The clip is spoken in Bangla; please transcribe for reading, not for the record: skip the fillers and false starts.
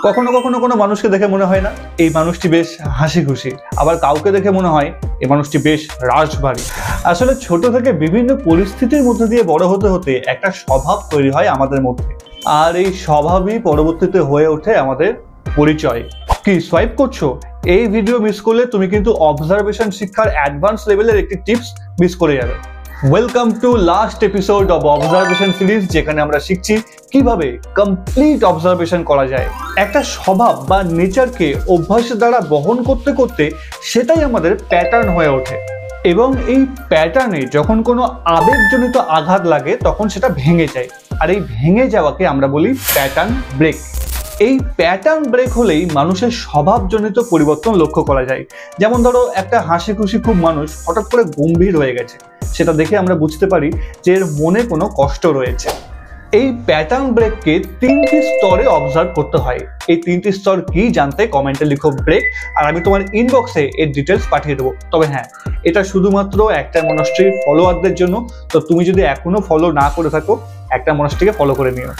কখনো কখনো কোনো মানুষকে দেখে মনে হয় না এই মানুষটি বেশ হাসি খুশি, আবার কাউকে দেখে মনে হয় এই মানুষটি বেশ রাশভারী। আসলে ছোট থেকে বিভিন্ন পরিস্থিতির মধ্যে দিয়ে বড় হতে হতে একটা স্বভাব তৈরি হয় আমাদের মধ্যে, আর এই স্বভাবই পরবর্তীতে হয়ে ওঠে আমাদের পরিচয়। কি সোয়াইপ করছো? এই ভিডিও মিস করলে তুমি কিন্তু অবজারভেশন শিক্ষার অ্যাডভান্স লেভেলের একটি টিপস মিস করে যাবে। Welcome to last episode of observation series, যেখানে আমরা শিখছি কিভাবে কমপ্লিট অবজারভেশন করা যায়। একটা স্বভাব বা নেচারকে অভ্যাসের দ্বারা বহন করতে করতে সেটাই আমাদের প্যাটার্ন হয়ে ওঠে, এবং এই প্যাটার্নে যখন কোনো আবেগজনিত আঘাত লাগে তখন সেটা ভেঙে যায়, আর এই ভেঙে যাওয়াকে আমরা বলি প্যাটার্ন ব্রেক। এই প্যাটার্ন ব্রেক হলেই মানুষের স্বভাবজনিত পরিবর্তন লক্ষ্য করা যায়। যেমন ধরো, একটা হাসি খুশি খুব মানুষ হঠাৎ করে গম্ভীর হয়ে গেছে, সেটা দেখে আমরা বুঝতে পারি যে এর মনে কোনো কষ্ট রয়েছে। এই প্যাটার্ন ব্রেককে তিনটি স্তরে অবজার্ভ করতে হয়। এই তিনটি স্তর কি জানতে কমেন্টে লিখো ব্রেক, আর আমি তোমার ইনবক্সে এর ডিটেলস পাঠিয়ে দেবো। তবে হ্যাঁ, এটা শুধুমাত্র একটা মনস্ট্রির ফলোয়ারদের জন্য, তো তুমি যদি এখনো ফলো না করে থাকো একটা মনস্ট্রিকে ফলো করে নিও।